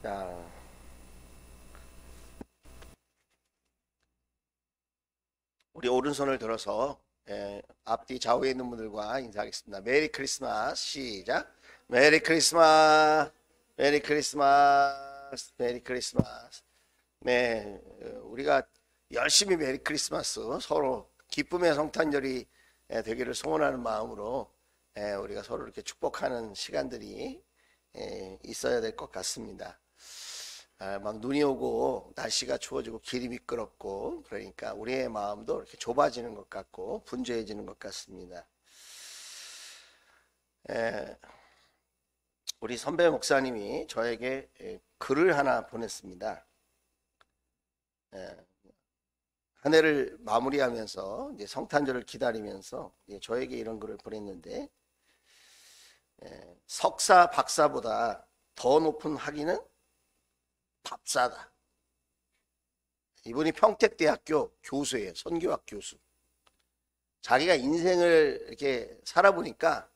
자, 우리 오른손을 들어서 앞뒤 좌우에 있는 분들과 인사하겠습니다. 메리 크리스마스. 시작. 메리 크리스마스. 메리 크리스마스. 메리 크리스마스. 네, 우리가 열심히 메리 크리스마스 서로 기쁨의 성탄절이 되기를 소원하는 마음으로 우리가 서로 이렇게 축복하는 시간들이 있어야 될 것 같습니다. 막 눈이 오고 날씨가 추워지고 길이 미끄럽고 그러니까 우리의 마음도 이렇게 좁아지는 것 같고 분주해지는 것 같습니다. 우리 선배 목사님이 저에게 글을 하나 보냈습니다. 한 해를 마무리하면서 이제 성탄절을 기다리면서 저에게 이런 글을 보냈는데, 석사 박사보다 더 높은 학위는 밥사다. 이분이 평택대학교 교수예요. 선교학 교수. 자기가 인생을 이렇게 살아보니까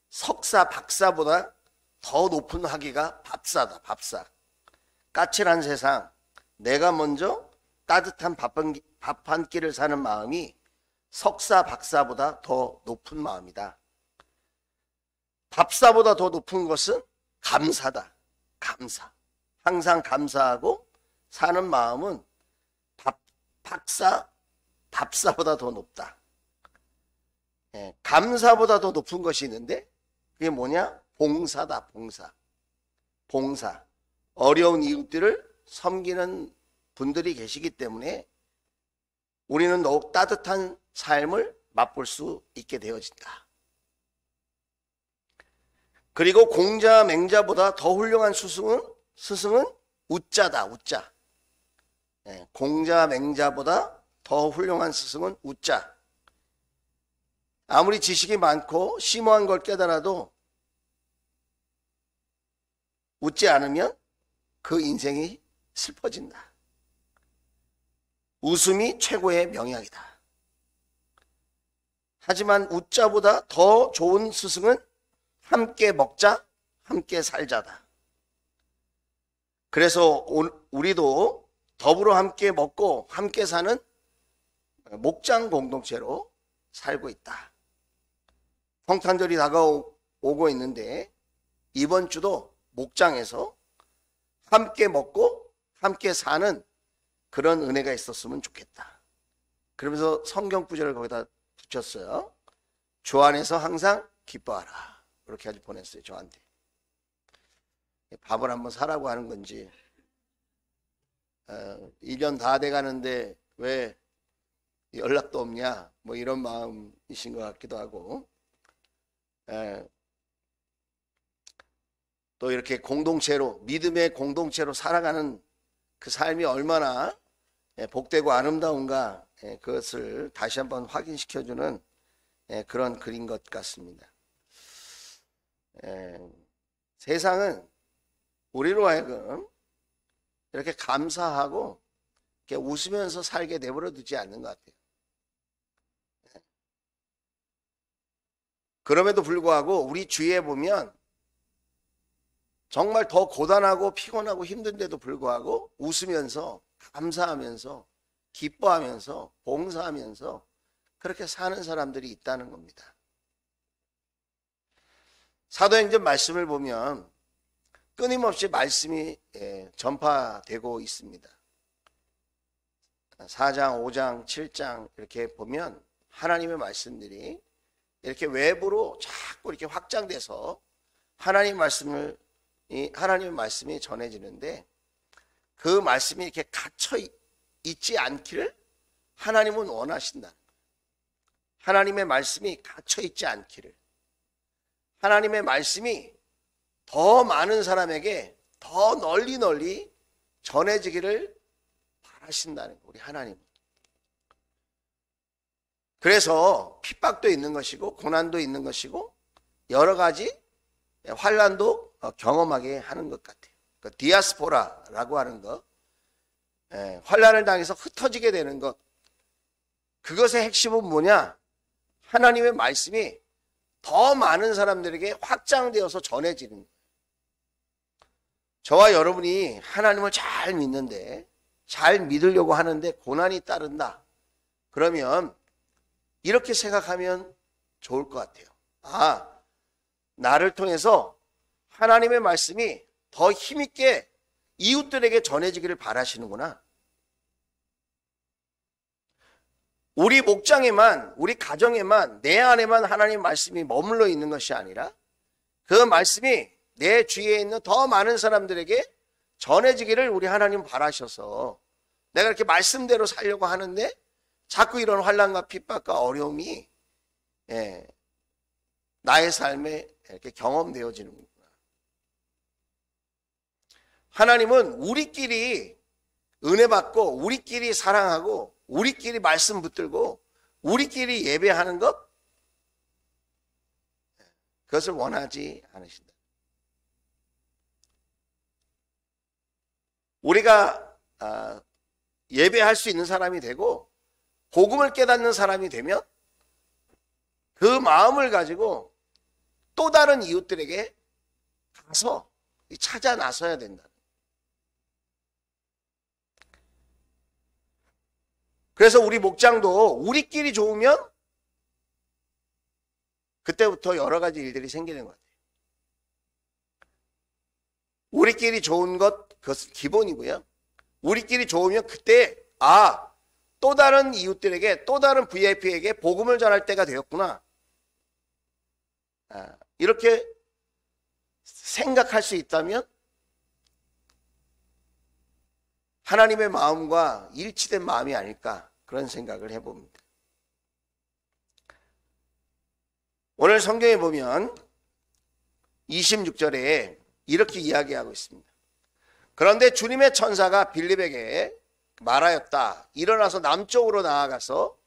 석사 박사보다 더 높은 학위가 밥사다. 밥사. 까칠한 세상, 내가 먼저 따뜻한 밥 한 끼를 사는 마음이 석사 박사보다 더 높은 마음이다. 밥사보다 더 높은 것은 감사다. 감사. 항상 감사하고 사는 마음은 밥사보다 더 높다. 감사보다 더 높은 것이 있는데 그게 뭐냐? 봉사다. 봉사. 어려운 이웃들을 섬기는 분들이 계시기 때문에 우리는 더욱 따뜻한 삶을 맛볼 수 있게 되어진다. 그리고 공자 맹자보다 더 훌륭한 스승은 우자다. 우자. 공자 맹자보다 더 훌륭한 스승은 우자. 아무리 지식이 많고 심오한 걸 깨달아도 웃지 않으면 그 인생이 슬퍼진다. 웃음이 최고의 명약이다. 하지만 웃자보다 더 좋은 스승은 함께 먹자, 함께 살자다. 그래서 우리도 더불어 함께 먹고 함께 사는 목장 공동체로 살고 있다. 성탄절이 다가오고 있는데 이번 주도 목장에서 함께 먹고 함께 사는 그런 은혜가 있었으면 좋겠다. 그러면서 성경 구절을 거기다 붙였어요. 주 안에서 항상 기뻐하라. 이렇게 아주 보냈어요. 저한테. 밥을 한번 사라고 하는 건지 1년 다 돼가는데 왜 연락도 없냐 뭐 이런 마음이신 것 같기도 하고, 또 이렇게 공동체로 믿음의 공동체로 살아가는 그 삶이 얼마나 복되고 아름다운가, 그것을 다시 한번 확인시켜주는 그런 글인 것 같습니다. 세상은 우리로 하여금 이렇게 감사하고 이렇게 웃으면서 살게 내버려 두지 않는 것 같아요. 그럼에도 불구하고 우리 주위에 보면 정말 더 고단하고 피곤하고 힘든데도 불구하고 웃으면서 감사하면서 기뻐하면서 봉사하면서 그렇게 사는 사람들이 있다는 겁니다. 사도행전 말씀을 보면 끊임없이 말씀이 전파되고 있습니다. 4장, 5장, 7장 이렇게 보면 하나님의 말씀들이 이렇게 외부로 자꾸 이렇게 확장돼서 하나님의 말씀이 전해지는데, 그 말씀이 이렇게 갇혀 있지 않기를 하나님은 원하신다. 하나님의 말씀이 갇혀 있지 않기를, 하나님의 말씀이 더 많은 사람에게 더 널리 전해지기를 바라신다는 거예요. 우리 하나님은. 그래서 핍박도 있는 것이고 고난도 있는 것이고 여러 가지 환난도 경험하게 하는 것 같아요. 그 디아스포라라고 하는 것, 환난을 당해서 흩어지게 되는 것, 그것의 핵심은 뭐냐? 하나님의 말씀이 더 많은 사람들에게 확장되어서 전해지는 거예요. 저와 여러분이 하나님을 잘 믿는데, 잘 믿으려고 하는데 고난이 따른다. 그러면 이렇게 생각하면 좋을 것 같아요. 아, 나를 통해서 하나님의 말씀이 더 힘있게 이웃들에게 전해지기를 바라시는구나. 우리 목장에만, 우리 가정에만, 내 안에만 하나님 말씀이 머물러 있는 것이 아니라 그 말씀이 내 주위에 있는 더 많은 사람들에게 전해지기를 우리 하나님 바라셔서 내가 이렇게 말씀대로 살려고 하는데 자꾸 이런 환난과 핍박과 어려움이 나의 삶에 이렇게 경험되어지는구나. 하나님은 우리끼리 은혜 받고 우리끼리 사랑하고 우리끼리 말씀 붙들고 우리끼리 예배하는 것, 그것을 원하지 않으신다. 우리가 예배할 수 있는 사람이 되고 복음을 깨닫는 사람이 되면 그 마음을 가지고 또 다른 이웃들에게 가서 찾아 나서야 된다. 그래서 우리 목장도 우리끼리 좋으면 그때부터 여러 가지 일들이 생기는 것 같아요. 우리끼리 좋은 것, 그것은 기본이고요. 우리끼리 좋으면 그때 또 다른 이웃들에게, 또 다른 VIP에게 복음을 전할 때가 되었구나. 이렇게 생각할 수 있다면 하나님의 마음과 일치된 마음이 아닐까, 그런 생각을 해봅니다. 오늘 성경에 보면 26절에 이렇게 이야기하고 있습니다. 그런데 주님의 천사가 빌립에게 말하였다. 일어나서 남쪽으로 나아가서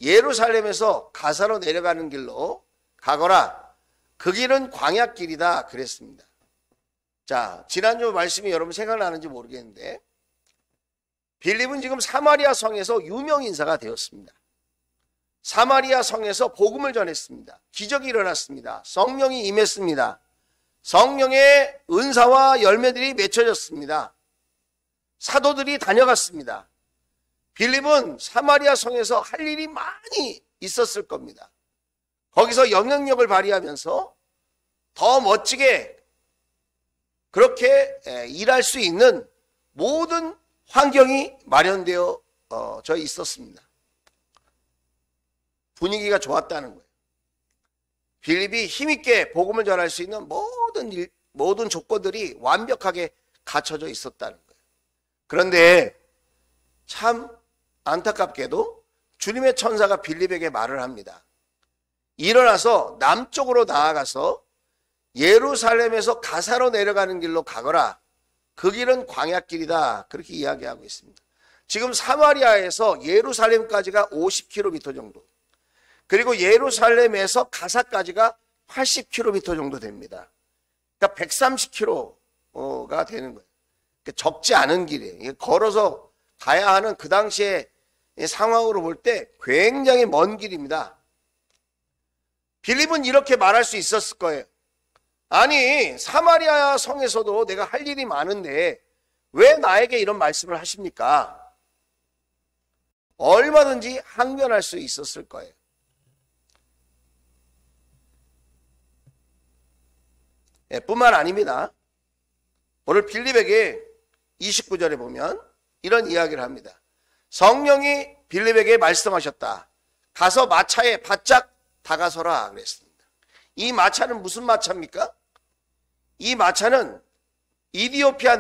예루살렘에서 가사로 내려가는 길로 가거라. 그 길은 광야길이다. 그랬습니다. 자, 지난주 말씀이 여러분 생각나는지 모르겠는데 빌립은 지금 사마리아 성에서 유명 인사가 되었습니다. 사마리아 성에서 복음을 전했습니다. 기적이 일어났습니다. 성령이 임했습니다. 성령의 은사와 열매들이 맺혀졌습니다. 사도들이 다녀갔습니다. 빌립은 사마리아 성에서 할 일이 많이 있었을 겁니다. 거기서 영향력을 발휘하면서 더 멋지게 그렇게 일할 수 있는 모든 환경이 마련되어 있었습니다. 분위기가 좋았다는 거예요. 빌립이 힘있게 복음을 전할 수 있는 모든 조건들이 완벽하게 갖춰져 있었다는 거예요. 그런데 참 안타깝게도 주님의 천사가 빌립에게 말을 합니다. 일어나서 남쪽으로 나아가서 예루살렘에서 가사로 내려가는 길로 가거라. 그 길은 광야길이다. 그렇게 이야기하고 있습니다. 지금 사마리아에서 예루살렘까지가 50km 정도, 그리고 예루살렘에서 가사까지가 80km 정도 됩니다. 그러니까 130km가 되는 거예요. 그러니까 적지 않은 길이에요. 걸어서 가야 하는 그 당시의 상황으로 볼 때 굉장히 먼 길입니다. 빌립은 이렇게 말할 수 있었을 거예요. 아니, 사마리아 성에서도 내가 할 일이 많은데 왜 나에게 이런 말씀을 하십니까? 얼마든지 항변할 수 있었을 거예요. 뿐만 아닙니다. 오늘 빌립에게 29절에 보면 이런 이야기를 합니다. 성령이 빌립에게 말씀하셨다. 가서 마차에 바짝 다가서라 그랬습니다. 이 마차는 무슨 마차입니까? 이 마차는 이디오피아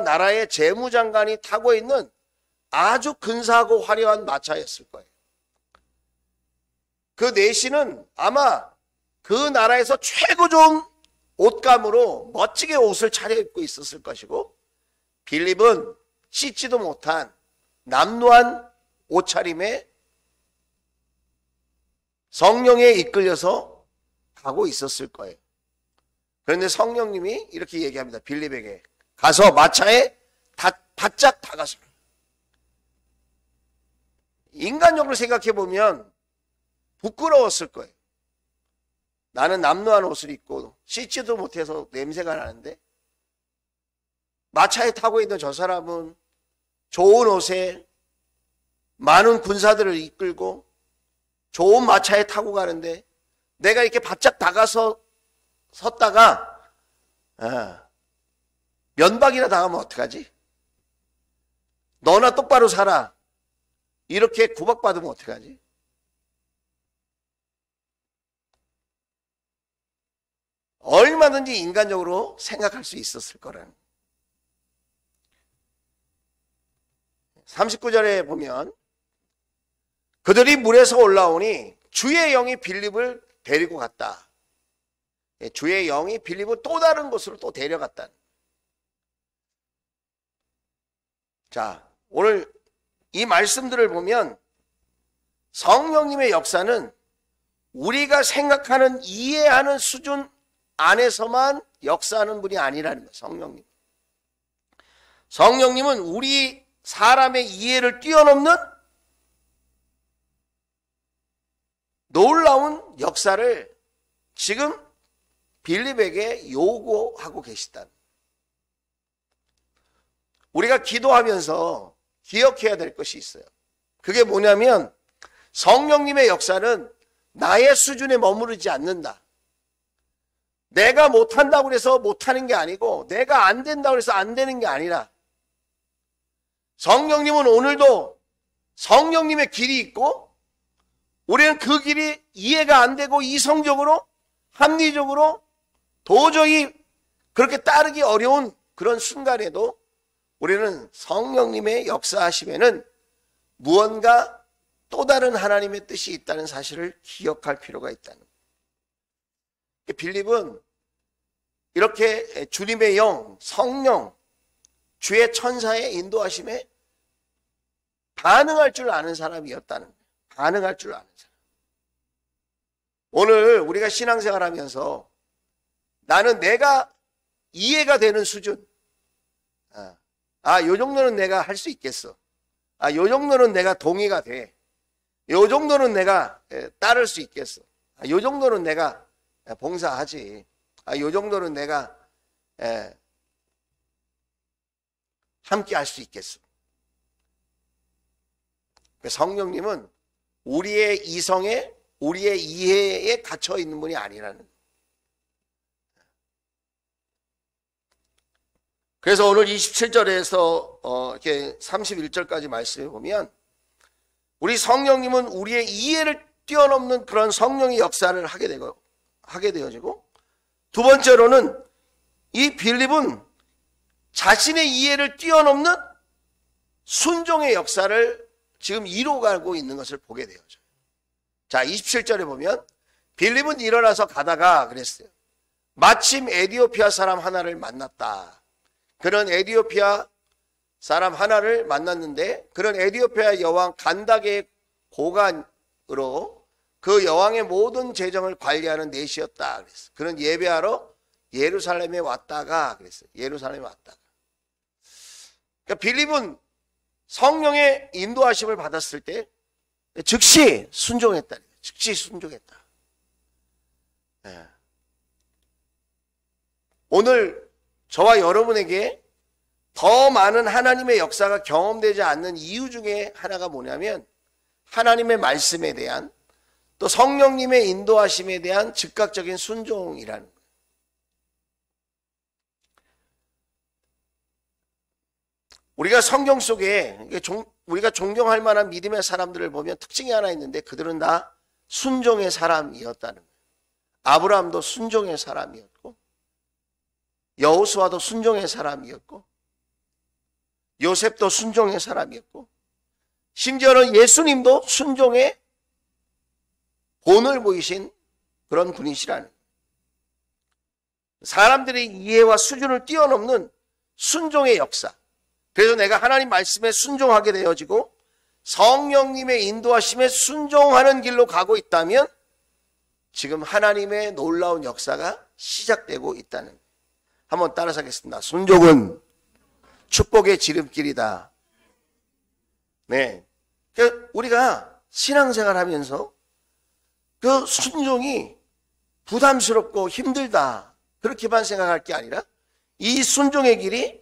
나라의 재무장관이 타고 있는 아주 근사하고 화려한 마차였을 거예요. 그 내시는 아마 그 나라에서 최고 좋은 옷감으로 멋지게 옷을 차려입고 있었을 것이고, 빌립은 씻지도 못한 남루한 옷차림에 성령에 이끌려서 가고 있었을 거예요. 그런데 성령님이 이렇게 얘기합니다. 빌립에게 가서 마차에 바짝 다가서라. 인간적으로 생각해 보면 부끄러웠을 거예요. 나는 남루한 옷을 입고 씻지도 못해서 냄새가 나는데, 마차에 타고 있는 저 사람은 좋은 옷에 많은 군사들을 이끌고 좋은 마차에 타고 가는데, 내가 이렇게 바짝 다가서 섰다가 면박이나 당하면 어떡하지? 너나 똑바로 살아, 이렇게 구박받으면 어떡하지? 얼마든지 인간적으로 생각할 수 있었을 거라는. 39절에 보면 그들이 물에서 올라오니 주의 영이 빌립을 데리고 갔다. 주의 영이 빌립을 또 다른 곳으로 또 데려갔다. 자, 오늘 이 말씀들을 보면 성령님의 역사는 우리가 생각하는, 이해하는 수준 안에서만 역사하는 분이 아니라는 거예요. 성령님. 성령님은 우리 사람의 이해를 뛰어넘는 놀라운 역사를 지금 빌립에게 요구하고 계시다. 우리가 기도하면서 기억해야 될 것이 있어요. 그게 뭐냐면 성령님의 역사는 나의 수준에 머무르지 않는다. 내가 못한다고 해서 못하는 게 아니고, 내가 안 된다고 해서 안 되는 게 아니라, 성령님은 오늘도 성령님의 길이 있고, 우리는 그 길이 이해가 안 되고 이성적으로, 합리적으로 도저히 그렇게 따르기 어려운 그런 순간에도 우리는 성령님의 역사하심에는 무언가 또 다른 하나님의 뜻이 있다는 사실을 기억할 필요가 있다는 거예요. 빌립은 이렇게 주님의 영, 성령, 주의 천사의 인도하심에 반응할 줄 아는 사람이었다는 거예요. 반응할 줄 아는 사람. 오늘 우리가 신앙생활 하면서 나는 내가 이해가 되는 수준, 요 정도는 내가 할 수 있겠어. 요 정도는 내가 동의가 돼. 요 정도는 내가 따를 수 있겠어. 요 정도는 내가 봉사하지. 요 정도는 내가 함께 할 수 있겠어. 성령님은 우리의 이성에, 우리의 이해에 갇혀 있는 분이 아니라는. 그래서 오늘 27절에서 이렇게 31절까지 말씀해 보면, 우리 성령님은 우리의 이해를 뛰어넘는 그런 성령의 역사를 하게 되어지고, 두 번째로는 이 빌립은 자신의 이해를 뛰어넘는 순종의 역사를 지금 이루어가고 있는 것을 보게 되어져요. 자, 27절에 보면 빌립은 일어나서 가다가 그랬어요. 마침 에디오피아 사람 하나를 만났다. 그런 에디오피아 사람 하나를 만났는데, 그런 에디오피아 여왕 간다게의 고관으로 그 여왕의 모든 재정을 관리하는 넷이었다 그랬어요. 그런 예배하러 예루살렘에 왔다가 그랬어요. 예루살렘에 왔다가. 그러니까 빌립은 성령의 인도하심을 받았을 때 즉시 순종했다. 즉시 순종했다. 네. 오늘 저와 여러분에게 더 많은 하나님의 역사가 경험되지 않는 이유 중에 하나가 뭐냐면, 하나님의 말씀에 대한, 또 성령님의 인도하심에 대한 즉각적인 순종이라는 거예요. 우리가 성경 속에 우리가 존경할 만한 믿음의 사람들을 보면 특징이 하나 있는데, 그들은 다 순종의 사람이었다는 거예요. 아브라함도 순종의 사람이었고, 여호수아도 순종의 사람이었고, 요셉도 순종의 사람이었고, 심지어는 예수님도 순종의 본을 보이신 그런 분이시라는 거예요. 사람들의 이해와 수준을 뛰어넘는 순종의 역사. 그래서 내가 하나님 말씀에 순종하게 되어지고 성령님의 인도하심에 순종하는 길로 가고 있다면 지금 하나님의 놀라운 역사가 시작되고 있다는 거예요. 한번 따라서 하겠습니다. 순종은 축복의 지름길이다. 네. 그러니까 우리가 신앙생활 하면서 그 순종이 부담스럽고 힘들다 그렇게만 생각할 게 아니라 이 순종의 길이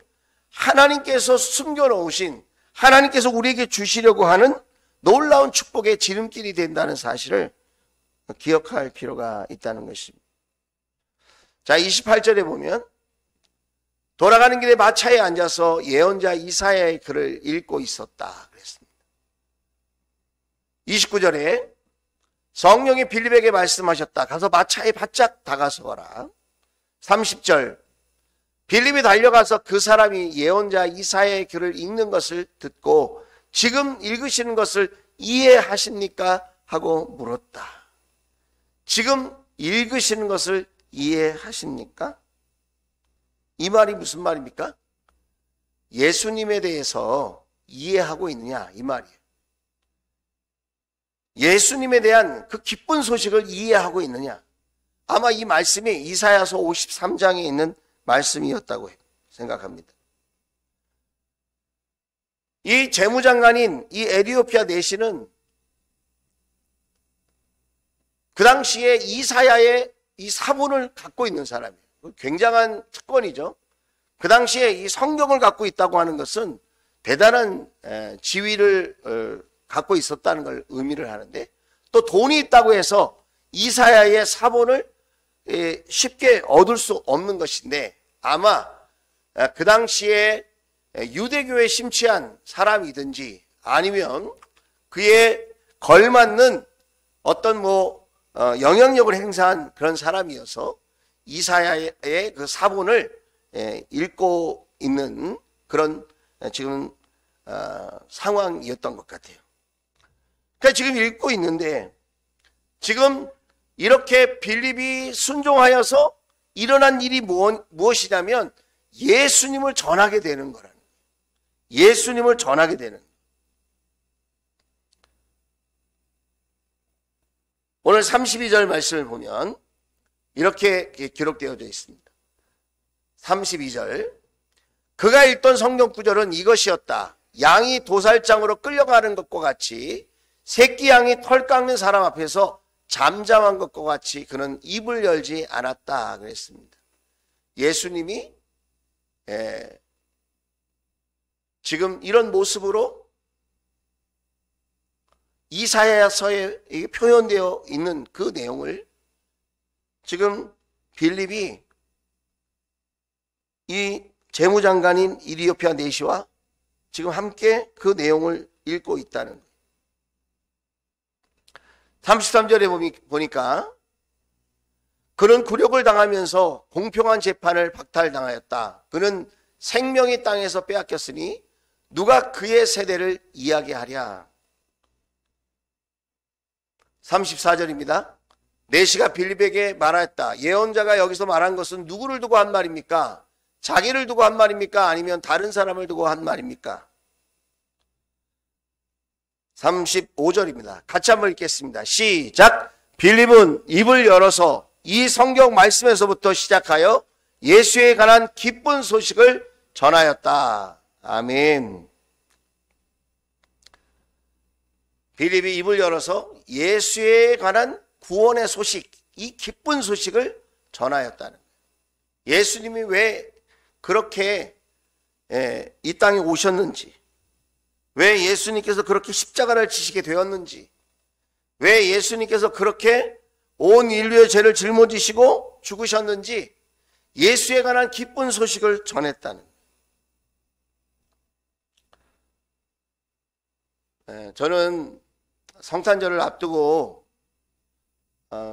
하나님께서 숨겨놓으신, 하나님께서 우리에게 주시려고 하는 놀라운 축복의 지름길이 된다는 사실을 기억할 필요가 있다는 것입니다. 자, 28절에 보면 돌아가는 길에 마차에 앉아서 예언자 이사야의 글을 읽고 있었다 그랬습니다. 29절에 성령이 빌립에게 말씀하셨다. 가서 마차에 바짝 다가서거라. 30절 빌립이 달려가서 그 사람이 예언자 이사야의 글을 읽는 것을 듣고 지금 읽으시는 것을 이해하십니까? 하고 물었다. 지금 읽으시는 것을 이해하십니까? 이 말이 무슨 말입니까? 예수님에 대해서 이해하고 있느냐 이 말이에요. 예수님에 대한 그 기쁜 소식을 이해하고 있느냐. 아마 이 말씀이 이사야서 53장에 있는 말씀이었다고 생각합니다. 이 재무장관인 이 에티오피아 내시는 그 당시에 이사야의 이 사본을 갖고 있는 사람이에요. 굉장한 특권이죠. 그 당시에 이 성경을 갖고 있다고 하는 것은 대단한 지위를 갖고 있었다는 걸 의미를 하는데, 또 돈이 있다고 해서 이사야의 사본을 쉽게 얻을 수 없는 것인데, 아마 그 당시에 유대교에 심취한 사람이든지 아니면 그에 걸맞는 어떤 영향력을 행사한 그런 사람이어서 이사야의 그 사본을 읽고 있는 그런 지금 상황이었던 것 같아요. 그러니까 지금 읽고 있는데, 지금 이렇게 빌립이 순종하여서 일어난 일이 무엇이냐면 예수님을 전하게 되는 거라는 거예요. 예수님을 전하게 되는. 오늘 32절 말씀을 보면 이렇게 기록되어져 있습니다. 32절 그가 읽던 성경 구절은 이것이었다. 양이 도살장으로 끌려가는 것과 같이 새끼 양이 털 깎는 사람 앞에서 잠잠한 것과 같이 그는 입을 열지 않았다 그랬습니다. 예수님이 지금 이런 모습으로 이사야서에 표현되어 있는 그 내용을 지금 빌립이 이 재무장관인 이디오피아 내시와 지금 함께 그 내용을 읽고 있다는 거예요. 33절에 보니까 그는 굴욕을 당하면서 공평한 재판을 박탈당하였다. 그는 생명이 땅에서 빼앗겼으니 누가 그의 세대를 이야기하랴. 34절입니다. 내시가 빌립에게 말하였다. 예언자가 여기서 말한 것은 누구를 두고 한 말입니까? 자기를 두고 한 말입니까? 아니면 다른 사람을 두고 한 말입니까? 35절입니다. 같이 한번 읽겠습니다. 시작! 빌립은 입을 열어서 이 성경 말씀에서부터 시작하여 예수에 관한 기쁜 소식을 전하였다. 아멘. 빌립이 입을 열어서 예수에 관한 구원의 소식, 이 기쁜 소식을 전하였다는 거예요. 예수님이 왜 그렇게 이 땅에 오셨는지, 왜 예수님께서 그렇게 십자가를 지시게 되었는지, 왜 예수님께서 그렇게 온 인류의 죄를 짊어지시고 죽으셨는지 예수에 관한 기쁜 소식을 전했다는 거예요. 저는 성탄절을 앞두고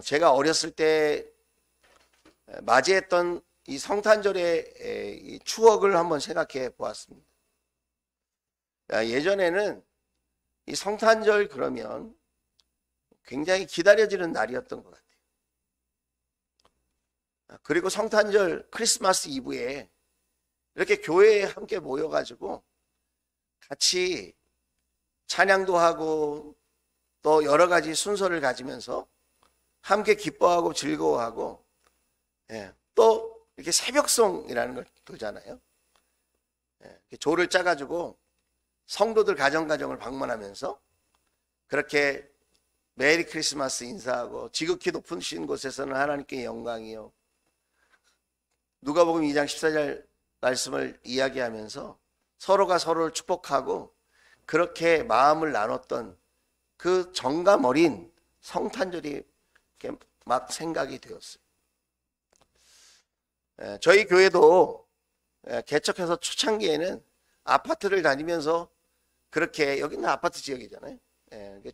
제가 어렸을 때 맞이했던 이 성탄절의 추억을 한번 생각해 보았습니다. 예전에는 이 성탄절 그러면 굉장히 기다려지는 날이었던 것 같아요. 그리고 성탄절 크리스마스 이브에 이렇게 교회에 함께 모여가지고 같이 찬양도 하고 또 여러 가지 순서를 가지면서 함께 기뻐하고 즐거워하고, 또 이렇게 새벽송이라는 걸 두잖아요. 조를 짜가지고 성도들 가정을 방문하면서 그렇게 메리 크리스마스 인사하고 지극히 높으신 곳에서는 하나님께 영광이요. 누가복음 2장 14절 말씀을 이야기하면서 서로가 서로를 축복하고 그렇게 마음을 나눴던 그 정감 어린 성탄절이 막 생각이 되었어요. 저희 교회도 개척해서 초창기에는 아파트를 다니면서 그렇게, 여기는 아파트 지역이잖아요.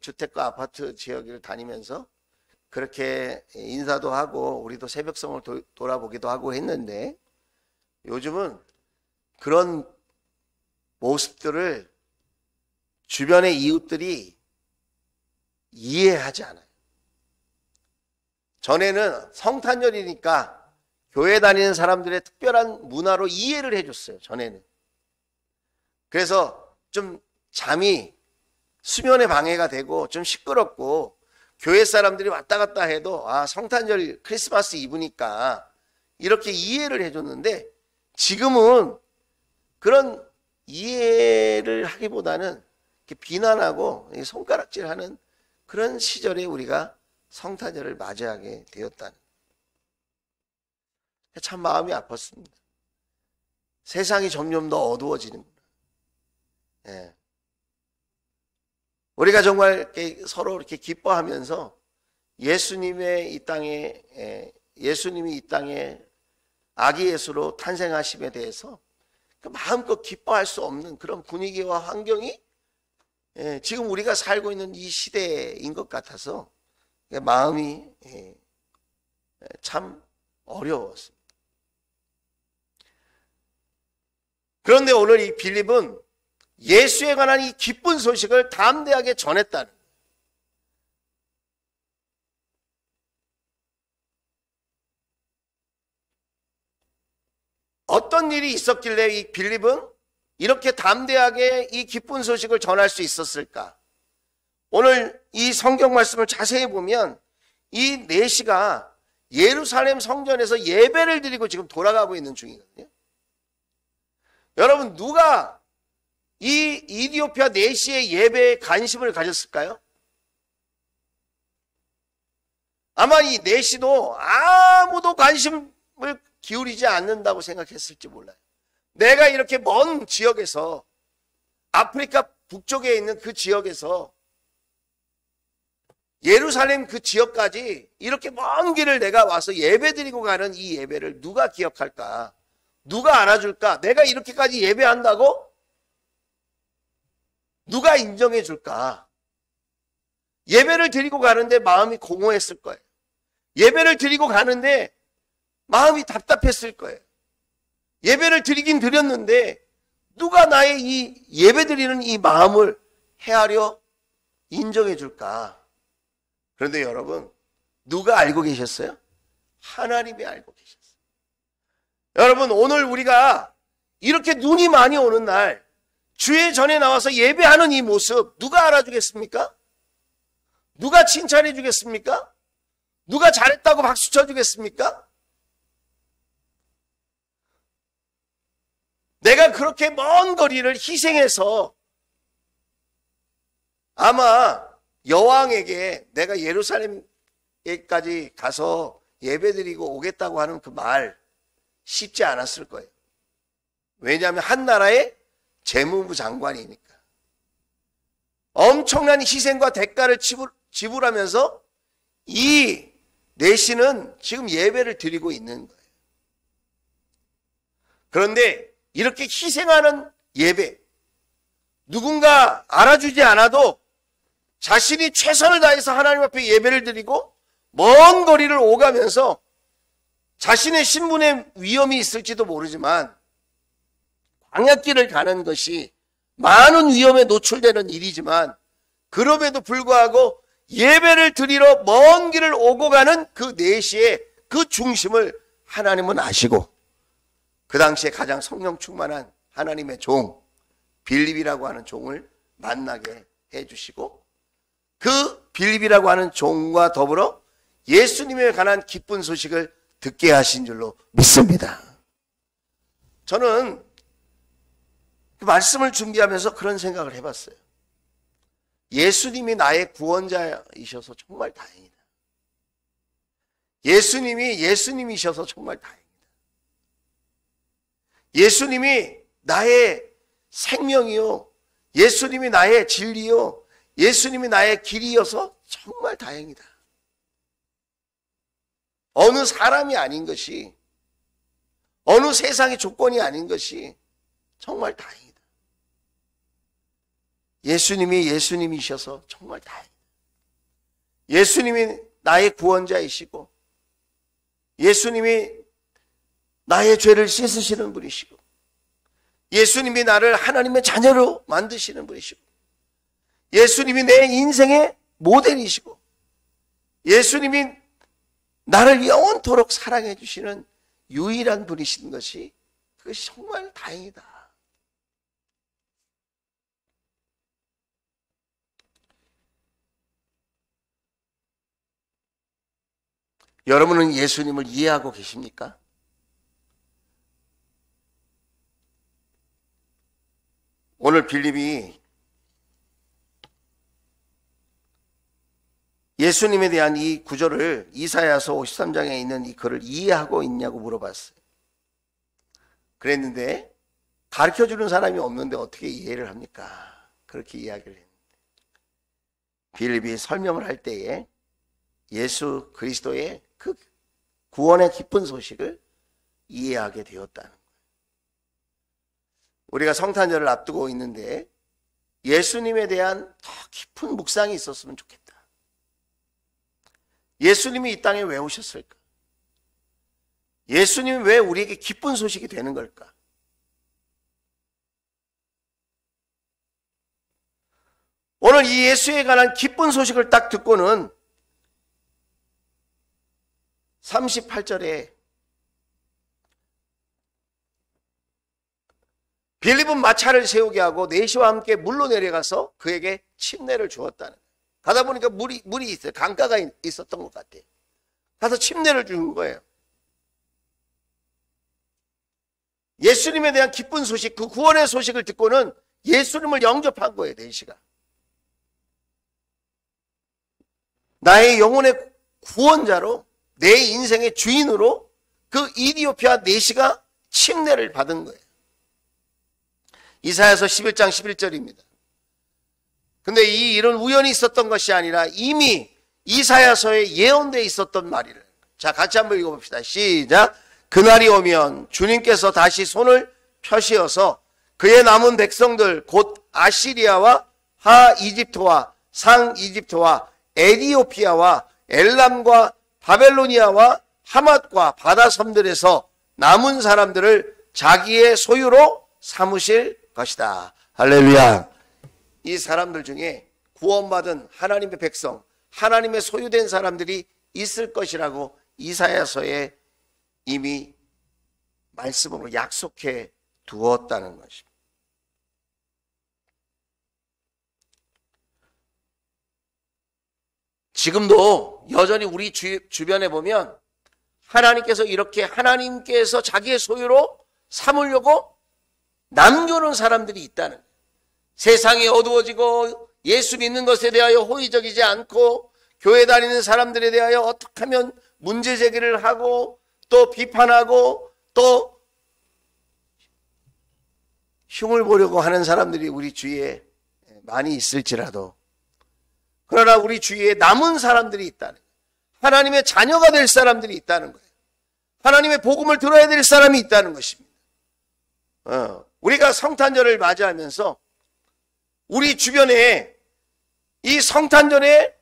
주택과 아파트 지역을 다니면서 그렇게 인사도 하고 우리도 새벽성을 돌아보기도 하고 했는데, 요즘은 그런 모습들을 주변의 이웃들이 이해하지 않아요. 전에는 성탄절이니까 교회 다니는 사람들의 특별한 문화로 이해를 해줬어요. 전에는. 그래서 좀 잠이 수면에 방해가 되고 좀 시끄럽고, 교회 사람들이 왔다 갔다 해도 성탄절 크리스마스 이브니까 이렇게 이해를 해줬는데, 지금은 그런 이해를 하기보다는 이렇게 비난하고 손가락질하는 그런 시절에 우리가 성탄절을 맞이하게 되었다는, 참 마음이 아팠습니다. 세상이 점점 더 어두워지는구나. 우리가 정말 이렇게 서로 이렇게 기뻐하면서 예수님이 이 땅에 아기 예수로 탄생하심에 대해서 마음껏 기뻐할 수 없는 그런 분위기와 환경이 지금 우리가 살고 있는 이 시대인 것 같아서 마음이 참 어려웠습니다. 그런데 오늘 이 빌립은 예수에 관한 이 기쁜 소식을 담대하게 전했다는 거예요. 어떤 일이 있었길래 이 빌립은 이렇게 담대하게 이 기쁜 소식을 전할 수 있었을까? 오늘 이 성경 말씀을 자세히 보면 이 내시가 예루살렘 성전에서 예배를 드리고 지금 돌아가고 있는 중이거든요. 여러분, 누가 이 이디오피아 내시의 예배에 관심을 가졌을까요? 아마 이 내시도 아무도 관심을 기울이지 않는다고 생각했을지 몰라요. 내가 이렇게 먼 지역에서, 아프리카 북쪽에 있는 그 지역에서 예루살렘 그 지역까지 이렇게 먼 길을 내가 와서 예배 드리고 가는 이 예배를 누가 기억할까? 누가 알아줄까? 내가 이렇게까지 예배한다고? 누가 인정해 줄까? 예배를 드리고 가는데 마음이 공허했을 거예요. 예배를 드리고 가는데 마음이 답답했을 거예요. 예배를 드리긴 드렸는데 누가 나의 이 예배 드리는 이 마음을 헤아려 인정해 줄까? 그런데 여러분, 누가 알고 계셨어요? 하나님이 알고 계셨어요. 여러분, 오늘 우리가 이렇게 눈이 많이 오는 날 주의 전에 나와서 예배하는 이 모습 누가 알아주겠습니까? 누가 칭찬해 주겠습니까? 누가 잘했다고 박수 쳐주겠습니까? 내가 그렇게 먼 거리를 희생해서 아마 여왕에게 내가 예루살렘에까지 가서 예배드리고 오겠다고 하는 그 말 쉽지 않았을 거예요. 왜냐하면 한 나라의 재무부 장관이니까. 엄청난 희생과 대가를 지불하면서 이 내시는 지금 예배를 드리고 있는 거예요. 그런데 이렇게 희생하는 예배, 누군가 알아주지 않아도 자신이 최선을 다해서 하나님 앞에 예배를 드리고 먼 거리를 오가면서 자신의 신분의 위험이 있을지도 모르지만 광야길을 가는 것이 많은 위험에 노출되는 일이지만, 그럼에도 불구하고 예배를 드리러 먼 길을 오고 가는 그 내시의 그 중심을 하나님은 아시고, 그 당시에 가장 성령 충만한 하나님의 종 빌립이라고 하는 종을 만나게 해주시고, 그 빌립이라고 하는 종과 더불어 예수님에 관한 기쁜 소식을 듣게 하신 줄로 믿습니다. 저는 그 말씀을 준비하면서 그런 생각을 해봤어요. 예수님이 나의 구원자이셔서 정말 다행이다. 예수님이셔서 정말 다행이다. 예수님이 나의 생명이요, 예수님이 나의 진리요, 예수님이 나의 길이어서 정말 다행이다. 어느 사람이 아닌 것이, 어느 세상의 조건이 아닌 것이 정말 다행이다. 예수님이셔서 정말 다행이다. 예수님이 나의 구원자이시고, 예수님이 나의 죄를 씻으시는 분이시고, 예수님이 나를 하나님의 자녀로 만드시는 분이시고, 예수님이 내 인생의 모델이시고, 예수님이 나를 영원토록 사랑해 주시는 유일한 분이신 것이, 그것이 정말 다행이다. 여러분은 예수님을 이해하고 계십니까? 오늘 빌립이 예수님에 대한 이 구절을 이사야서 53장에 있는 이 글을 이해하고 있냐고 물어봤어요. 그랬는데 가르쳐주는 사람이 없는데 어떻게 이해를 합니까? 그렇게 이야기를 했는데, 빌립이 설명을 할 때에 예수 그리스도의 그 구원의 기쁜 소식을 이해하게 되었다는 거예요. 우리가 성탄절을 앞두고 있는데 예수님에 대한 더 깊은 묵상이 있었으면 좋겠다. 예수님이 이 땅에 왜 오셨을까? 예수님이 왜 우리에게 기쁜 소식이 되는 걸까? 오늘 이 예수에 관한 기쁜 소식을 딱 듣고는 38절에 빌립은 마차를 세우게 하고 내시와 함께 물로 내려가서 그에게 침례를 주었다는 거예요. 가다 보니까 물이 있어요. 강가가 있었던 것 같아요. 가서 침례를 준 거예요. 예수님에 대한 기쁜 소식, 그 구원의 소식을 듣고는 예수님을 영접한 거예요. 내시가 나의 영혼의 구원자로, 내 인생의 주인으로 그 이디오피아 내시가 침례를 받은 거예요. 이사야서 11장 11절입니다. 근데 이 일은 우연히 있었던 것이 아니라 이미 이사야서에 예언되어 있었던 말이래요. 자, 같이 한번 읽어봅시다. 시작. 그날이 오면 주님께서 다시 손을 펴시어서 그의 남은 백성들 곧 아시리아와 하 이집트와 상 이집트와 에디오피아와 엘람과 바벨로니아와 하맛과 바다섬들에서 남은 사람들을 자기의 소유로 삼으실 것이다. 할렐루야. 이 사람들 중에 구원받은 하나님의 백성, 하나님의 소유된 사람들이 있을 것이라고 이사야서에 이미 말씀으로 약속해 두었다는 것입니다. 지금도 여전히 우리 주변에 보면 하나님께서 자기의 소유로 삼으려고 남겨놓은 사람들이 있다는 거예요. 세상이 어두워지고 예수 믿는 것에 대하여 호의적이지 않고 교회 다니는 사람들에 대하여 어떻게 하면 문제 제기를 하고 또 비판하고 또 흉을 보려고 하는 사람들이 우리 주위에 많이 있을지라도, 그러나 우리 주위에 남은 사람들이 있다는 거예요. 하나님의 자녀가 될 사람들이 있다는 거예요. 하나님의 복음을 들어야 될 사람이 있다는 것입니다. 우리가 성탄절을 맞이하면서 우리 주변에 이 성탄절에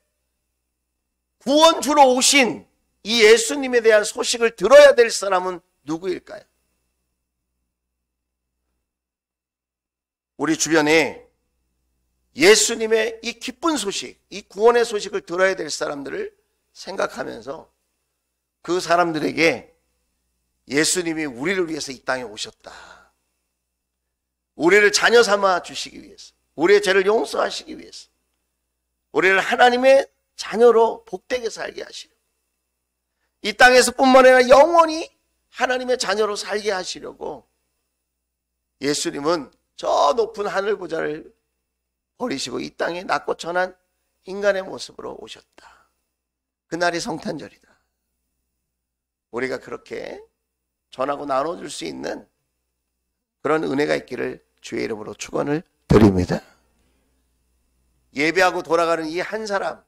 구원주로 오신 이 예수님에 대한 소식을 들어야 될 사람은 누구일까요? 우리 주변에 예수님의 이 기쁜 소식, 이 구원의 소식을 들어야 될 사람들을 생각하면서 그 사람들에게 예수님이 우리를 위해서 이 땅에 오셨다, 우리를 자녀 삼아 주시기 위해서, 우리의 죄를 용서하시기 위해서, 우리를 하나님의 자녀로 복되게 살게 하시려, 이 땅에서 뿐만 아니라 영원히 하나님의 자녀로 살게 하시려고 예수님은 저 높은 하늘 보좌를 버리시고 이 땅에 낮고 천한 인간의 모습으로 오셨다. 그날이 성탄절이다. 우리가 그렇게 전하고 나눠줄 수 있는 그런 은혜가 있기를 주의 이름으로 축원을 드립니다. 예배하고 돌아가는 이 한 사람,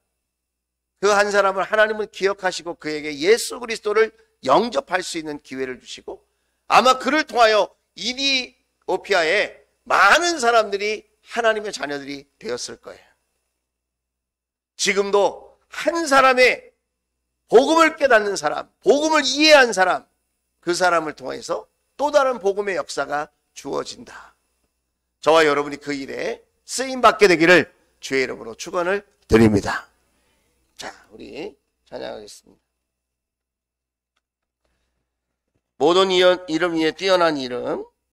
그 한 사람을 하나님은 기억하시고 그에게 예수 그리스도를 영접할 수 있는 기회를 주시고 아마 그를 통하여 이디오피아에 많은 사람들이 하나님의 자녀들이 되었을 거예요. 지금도 한 사람의 복음을 깨닫는 사람, 복음을 이해한 사람, 그 사람을 통해서 또 다른 복음의 역사가 주어진다. 저와 여러분이 그 일에 쓰임받게 되기를 주의 이름으로 축원을 드립니다. 자, 우리 찬양하겠습니다. 모든 이름 위에 뛰어난 이름,